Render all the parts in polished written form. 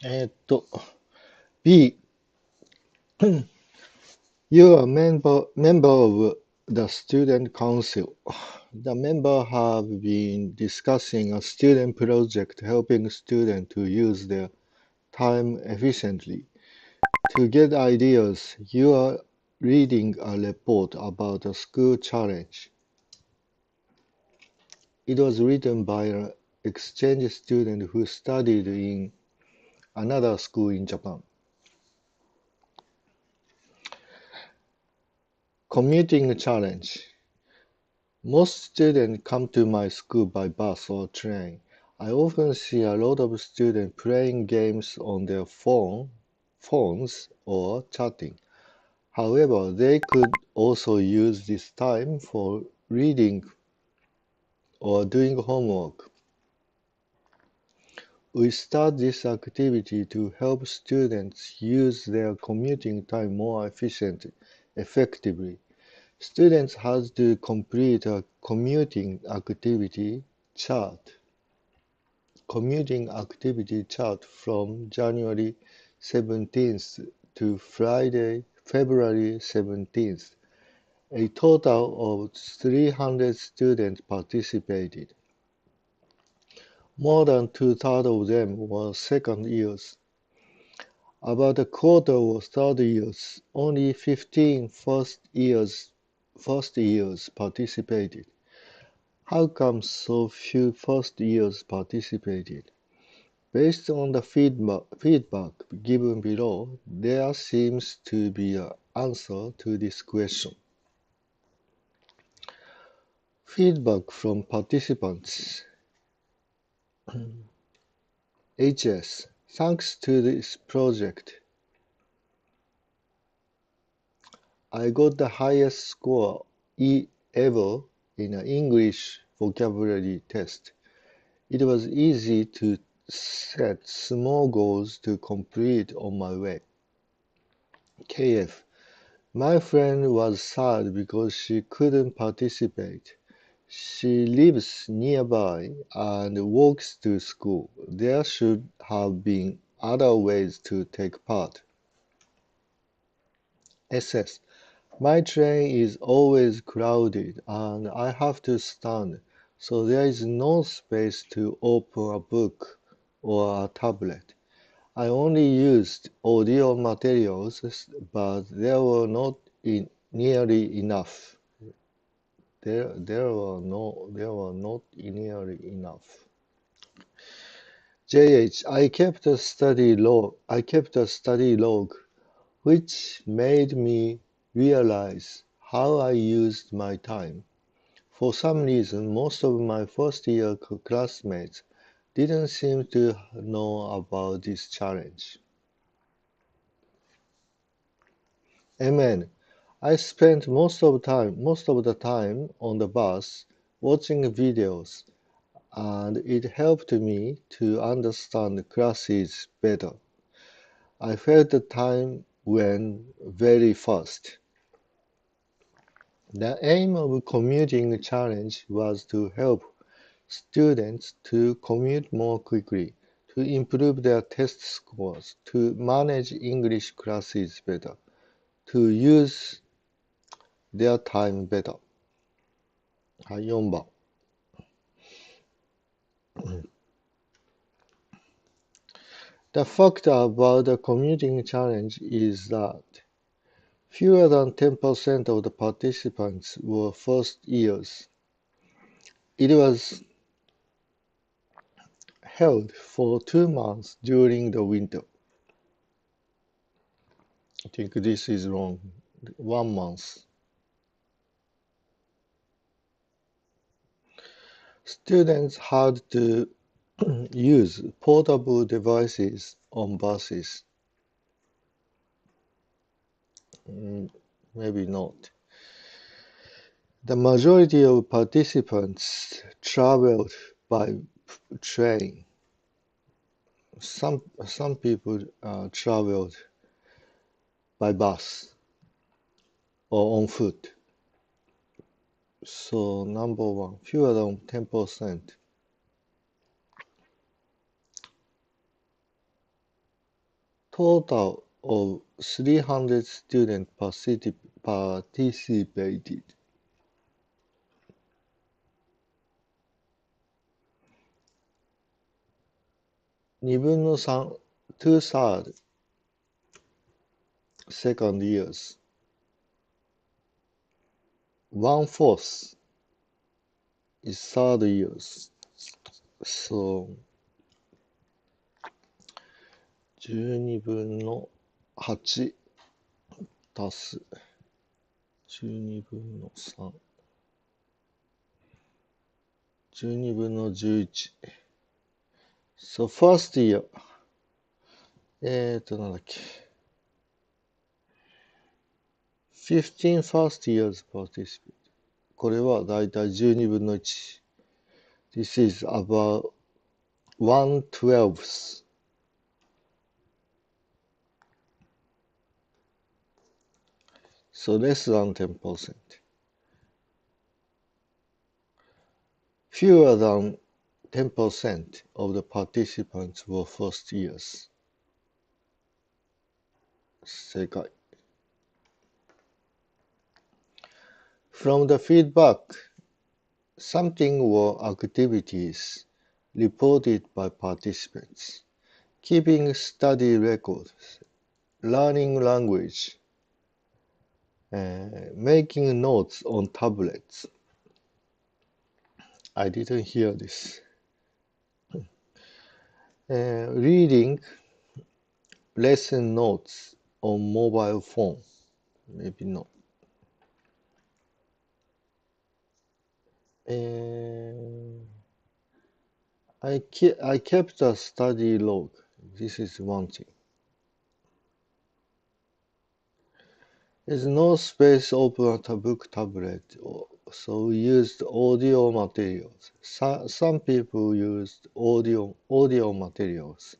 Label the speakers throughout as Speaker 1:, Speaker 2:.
Speaker 1: B. You are a member of the student council. The members have been discussing a student project helping students to use their time efficiently. To get ideas, you are reading a report about a school challenge. It was written by an exchange student who studied in another school in Japan. Commuting challenge. Most students come to my school by bus or train. I often see a lot of students playing games on their phones or chatting. However, they could also use this time for reading or doing homework. We start this activity to help students use their commuting time more effectively. Students had to complete a commuting activity chart from January 17th to Friday, February 17th. A total of 300 students participated. More than two-thirds of them were second years. About a quarter were third years. Only 15 first years participated. How come so few first years participated? Based on the feedback given below, there seems to be an answer to this question. Feedback from participants. HS. Thanks to this project, I got the highest score ever in an English vocabulary test. It was easy to set small goals to complete on my way. KF. My friend was sad because she couldn't participate. She lives nearby and walks to school. There should have been other ways to take part. SS. My train is always crowded and I have to stand, so there is no space to open a book or a tablet. I only used audio materials, but there were not nearly enough. There were not nearly enough. JH, I kept a study log, which made me realize how I used my time. For some reason, most of my first-year classmates didn't seem to know about this challenge. MN, I spent most of the time on the bus watching videos, and it helped me to understand classes better. I felt the time went very fast. The aim of commuting challenge was to help students to commute more quickly, to improve their test scores, to manage English classes better, to use their time better. はい、4番。The fact about the commuting challenge is that fewer than 10% of the participants were first years. It was held for 2 months during the winter. I think this is wrong. 1 month. Students had to use portable devices on buses. Maybe not. The majority of participants traveled by train. Some people traveled by bus or on foot. So number one, fewer than 10%. total of 300 students participated. 2分の3 2/3 second years. 1/4 is third years. So 12分の8足す12分の3 12分の11 So first year なんだっけ15 first years participate これはだいたい12分の1 This is about 1/12 So less than 10%. Fewer than 10% of the participants were first years. 正解。From the feedback, something or activities reported by participants, keeping study records, learning language, making notes on tablets. I didn't hear this. Reading lesson notes on mobile phone. Maybe not. I kept a study log. This is one thing. There's no space open a book tablet, so we used audio materials. Some people used audio materials.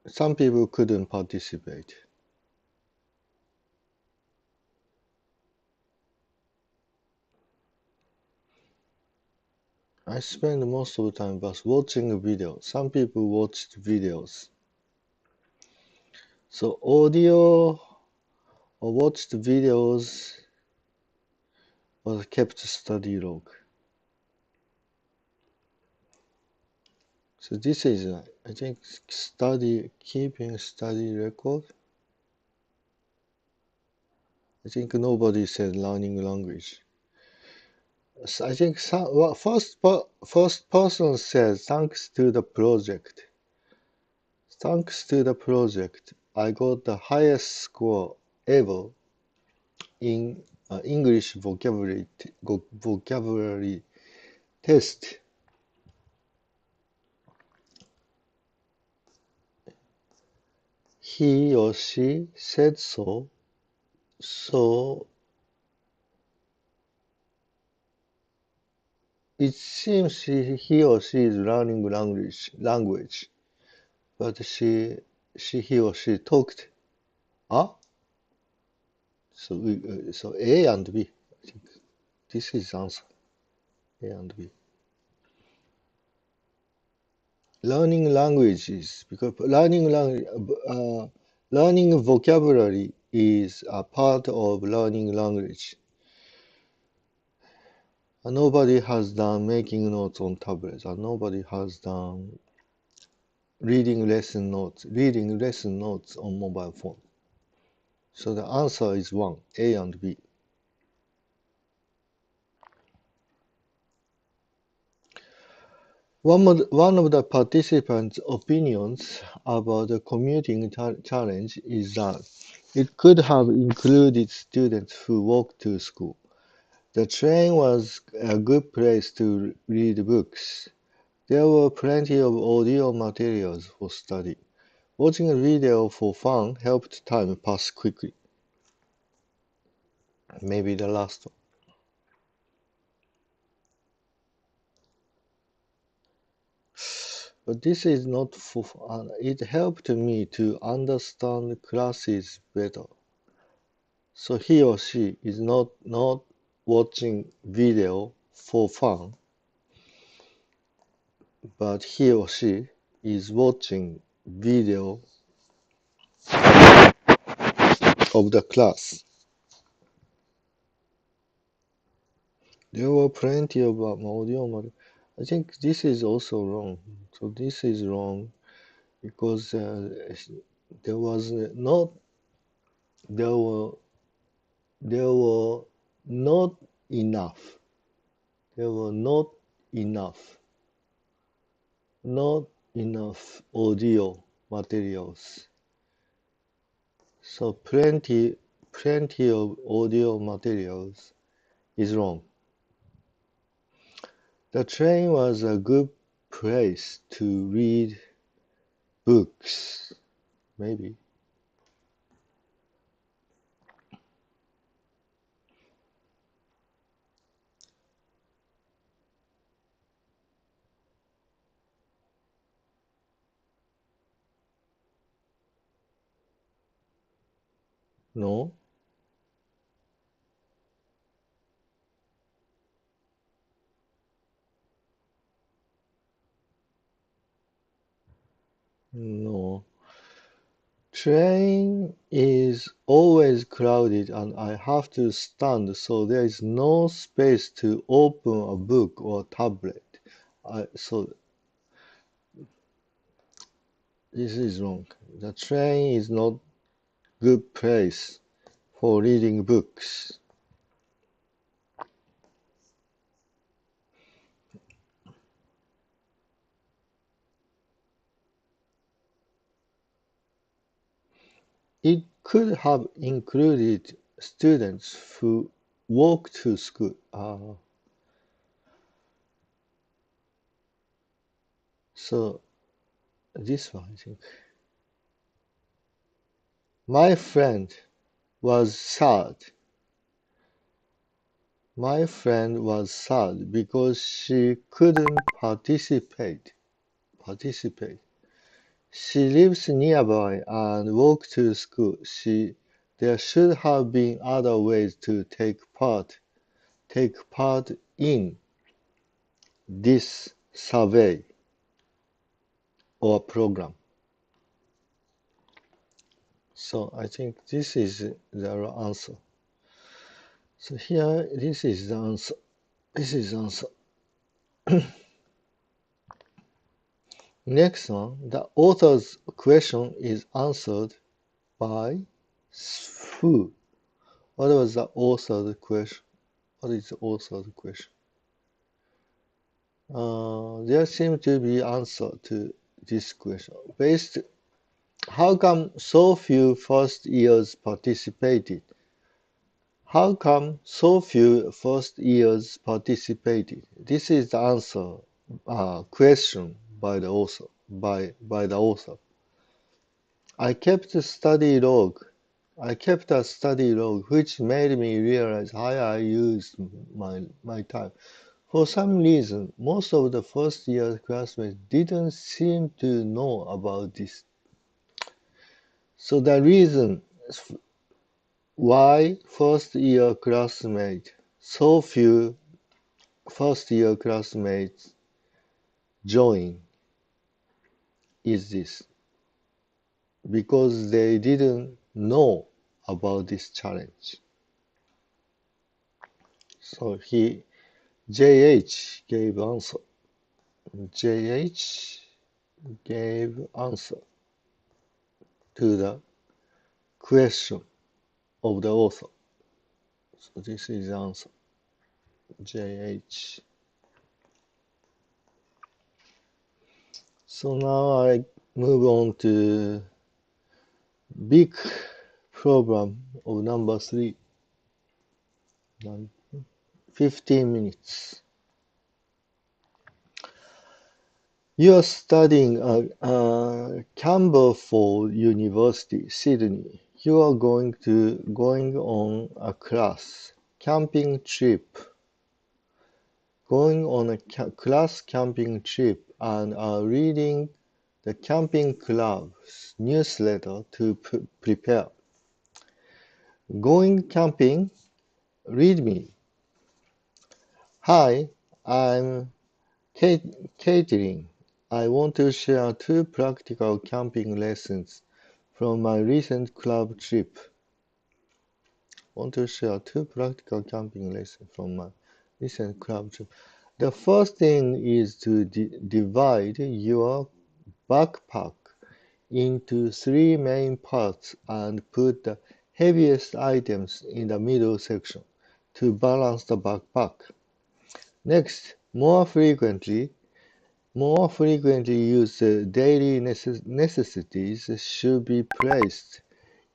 Speaker 1: Some people couldn't participate. I spend most of the time just watching videos. Some people watched videos. So audio or watched videos was kept study log. So this is, I think, keeping study record. I think nobody said learning language. So I think first person said thanks to the project. Thanks to the project, I got the highest score ever in English vocabulary test. He or she said so. So it seems he or she is learning language, but he or she talked. So A and B. I think this is answer. A and B. Learning languages, because learning vocabulary is a part of learning language. And nobody has done making notes on tablets, and nobody has done reading lesson notes on mobile phone. So the answer is 1, A and B. One of the participants' opinions about the commuting challenge is that it could have included students who walked to school. The train was a good place to read books. There were plenty of audio materials for study. Watching a video for fun helped time pass quickly. Maybe the last one. But this is not for fun. It helped me to understand classes better. So he or she is not watching video for fun. but he or she is watching video of the class. There were plenty of audio. I think this is also wrong. So this is wrong because there was not there were there were not enough. There were not enough audio materials. So plenty of audio materials is wrong. The train was a good place to read books, maybe. No? No. Train is always crowded and I have to stand, so there is no space to open a book or tablet. So this is wrong. The train is not good place for reading books. It could have included students who walk to school. So this one, I think. My friend was sad. My friend was sad because she couldn't participate. She lives nearby and walked to school. There should have been other ways to take part in this survey or program. So I think this is the answer. So here, this is the answer. This is the answer. Next one, the author's question is answered by who? What was the author's question? What is the author's question? There seems to be answer to this question. How come so few first years participated? How come so few first years participated? This is the answer question by the author. By the author. I kept a study log which made me realize how I used my time. For some reason, most of the first year classmates didn't seem to know about this. So the reason why so few first year classmates join is this. Because they didn't know about this challenge. So JH gave answer. JH gave answer to the question of the author. So this is the answer. JH. So now I move on to big problem of number 3. 15 minutes. You are studying at Campbell University, Sydney. You are going on a camping trip. Going on a class camping trip and are reading the camping club's newsletter to prepare. Going camping? Read me. Hi, I'm Caitlin. I want to share 2 practical camping lessons from my recent club trip. Want to share 2 practical camping lessons from my recent club trip. The first thing is to divide your backpack into 3 main parts and put the heaviest items in the middle section to balance the backpack. Next, more frequently used daily necessities should be placed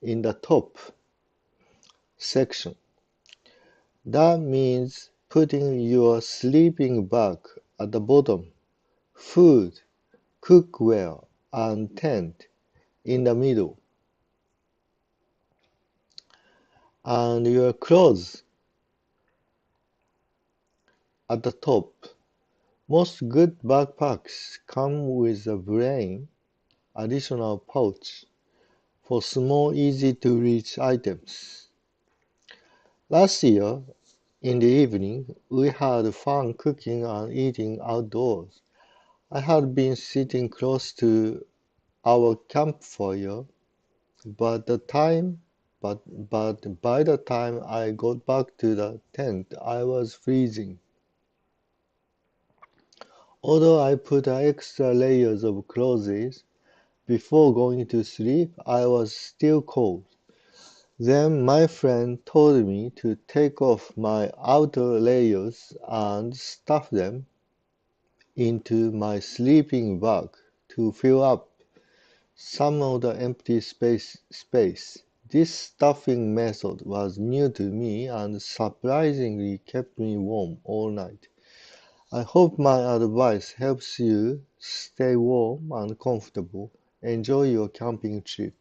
Speaker 1: in the top section. That means putting your sleeping bag at the bottom, food, cookware, and tent in the middle, and your clothes at the top. Most good backpacks come with a brain additional pouch for small, easy-to-reach items. Last year, in the evening, we had fun cooking and eating outdoors. I had been sitting close to our campfire, but by the time I got back to the tent, I was freezing. Although I put extra layers of clothes before going to sleep, I was still cold. Then my friend told me to take off my outer layers and stuff them into my sleeping bag to fill up some of the empty space. This stuffing method was new to me and surprisingly kept me warm all night. I hope my advice helps you stay warm and comfortable. Enjoy your camping trip.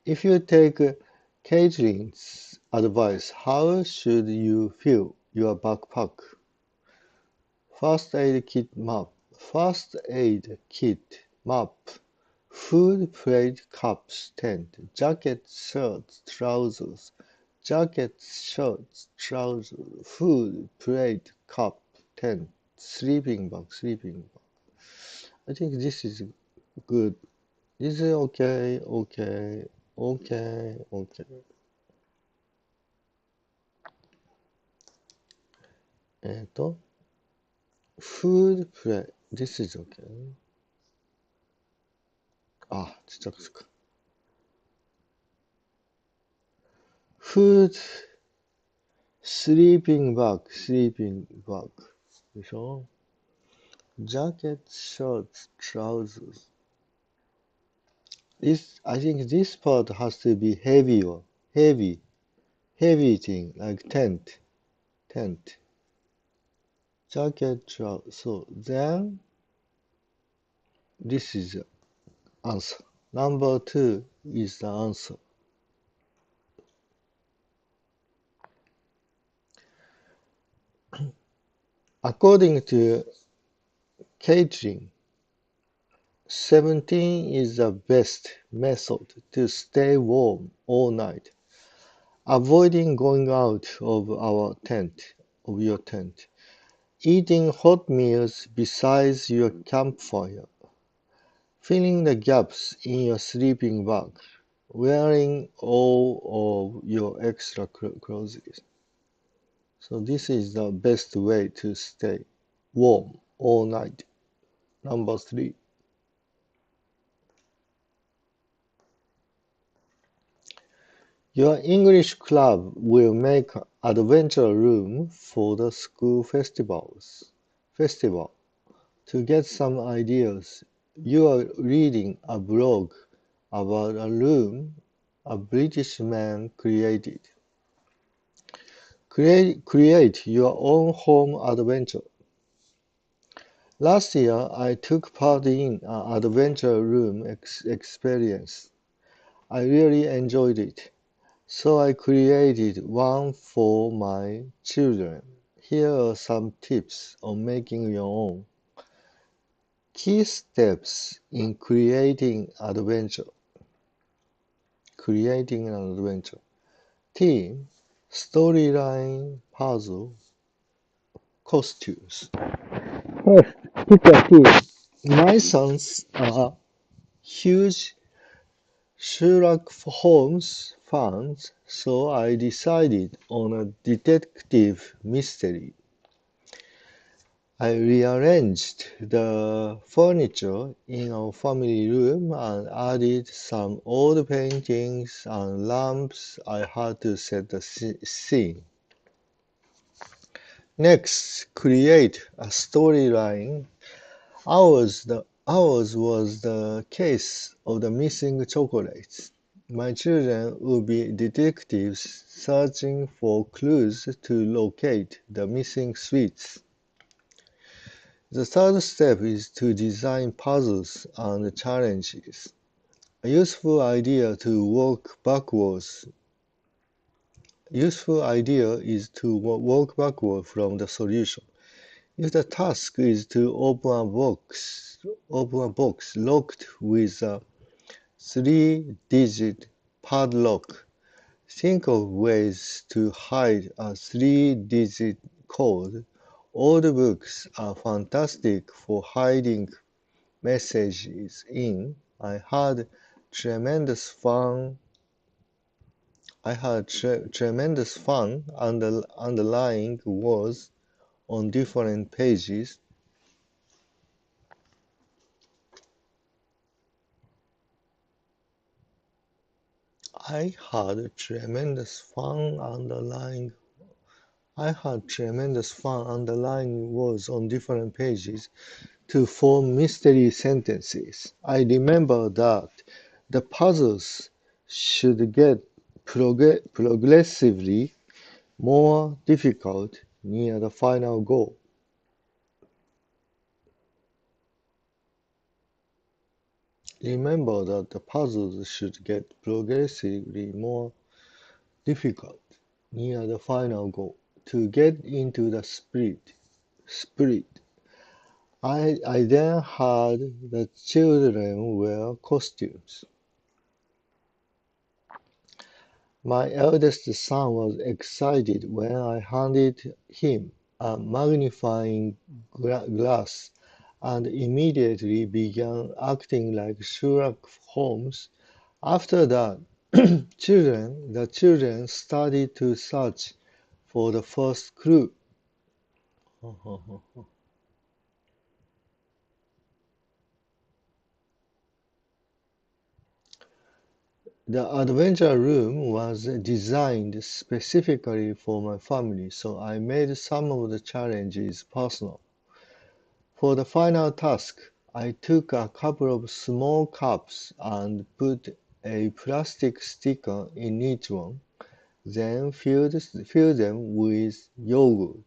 Speaker 1: If you take Caitlin's advice, how should you fill your backpack? First aid kit map. Food, plate, cups, tent, jacket, shirts, trousers. Food, plate, cup, tent, sleeping bag. I think this is good. This is okay. food, plate. This is okay. 진짜 그럴까? food, sleeping bag. 그래서 jacket, shorts, trousers. I think this part has to be heavy thing like tent, jacket, trousers. So then this is the answer. Number 2 is the answer. According to Caitlin, 17 is the best method to stay warm all night, avoiding going out of your tent, eating hot meals besides your campfire, filling the gaps in your sleeping bag, wearing all of your extra clothes. So this is the best way to stay warm all night. Number 3. Your English club will make adventure room for the school festival. To get some ideas, you are reading a blog about a room a British man created. Create your own home adventure. Last year, I took part in an adventure room experience. I really enjoyed it, so I created one for my children. Here are some tips on making your own. Key steps in creating an adventure. Theme, storyline, puzzle, costumes. First, teacher T. My sons are huge Sherlock Holmes fans, so I decided on a detective mystery. I rearranged the furniture in our family room and added some old paintings and lamps. I had to set the scene. Next, create a storyline. Ours was the case of the missing chocolates. My children would be detectives searching for clues to locate the missing sweets. The third step is to design puzzles and challenges. A useful idea is to walk backward from the solution. If the task is to open a box locked with a three-digit padlock, think of ways to hide a three-digit code. Old books are fantastic for hiding messages in. I had tremendous fun underlying words on different pages. I had tremendous fun underlying words on different pages to form mystery sentences. I remember that the puzzles should get progressively more difficult near the final goal. Remember that the puzzles should get progressively more difficult near the final goal. To get into the spirit, I then had the children wear costumes. My eldest son was excited when I handed him a magnifying glass and immediately began acting like Sherlock Holmes. After that, the children started to search for the first clue. The adventure room was designed specifically for my family, so I made some of the challenges personal. For the final task, I took a couple of small cups and put a plastic sticker in each one, then filled them with yogurt.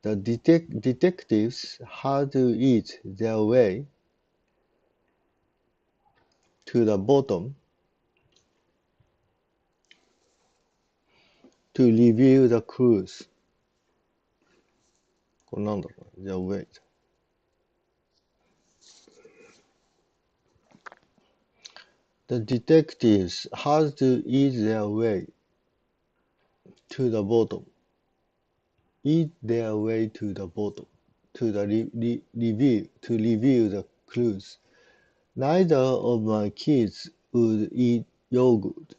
Speaker 1: The detectives had to eat their way to the bottom to review the clues. これなんだろうね。じゃあ wait. The detectives had to eat their way to the bottom. Eat their way to the bottom. To review the clues. Neither of my kids would eat yogurt,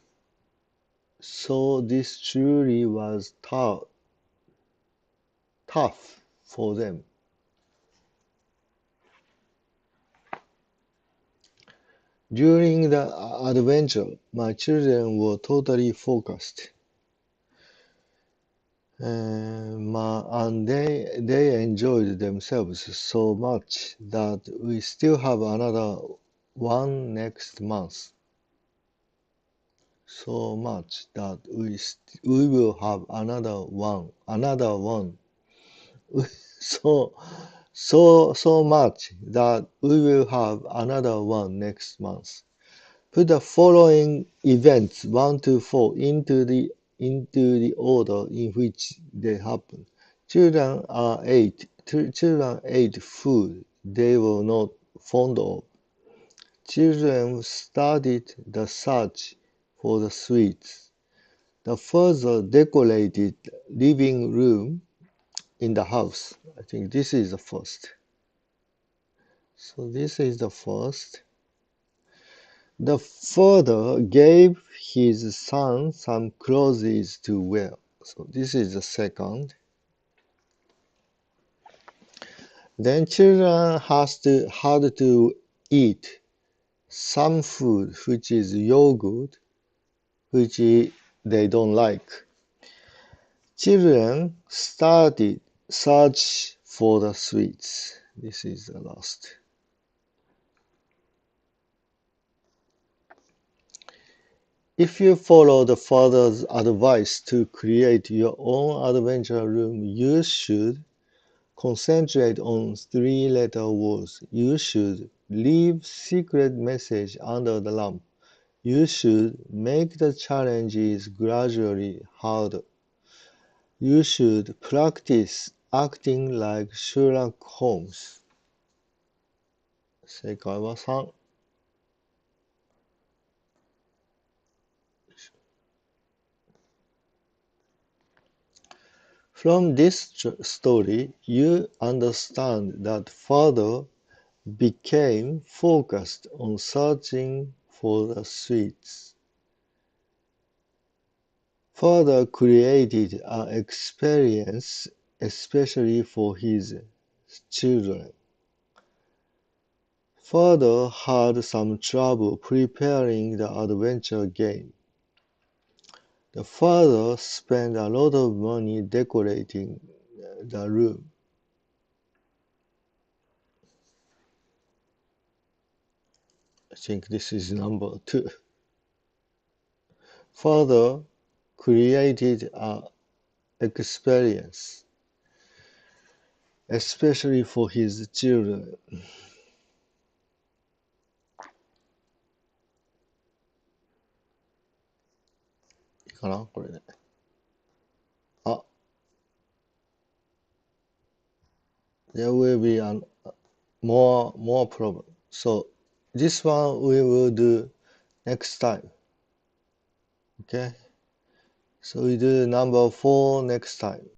Speaker 1: so this truly was tough for them. During the adventure, my children were totally focused, and they enjoyed themselves so much that we still have another one next month. So much that we will have another one. So much that we will have another one next month. Put the following events 1 to 4 into the order in which they happen. Children ate food they were not fond of. Children started the search for the sweets. The further decorated living room in the house. I think this is the first. So this is the first. The father gave his son some clothes to wear. So this is the second. Then children had to eat some food which is yogurt, which they don't like. Children started search for the sweets. This is the last. If you follow the father's advice to create your own adventure room, you should concentrate on three-letter words. You should leave secret message under the lamp. You should make the challenges gradually harder. You should practice acting like Sherlock Holmes. 正解は3。From this story, you understand that father became focused on searching for the sweets. Father created an experience especially for his children. Father had some trouble preparing the adventure game. The father spent a lot of money decorating the room. I think this is number 2. Father created an experience, especially for his children. いいかなこれで。あ、there will be more problem. So this one we will do next time. Okay? So we do number 4 next time.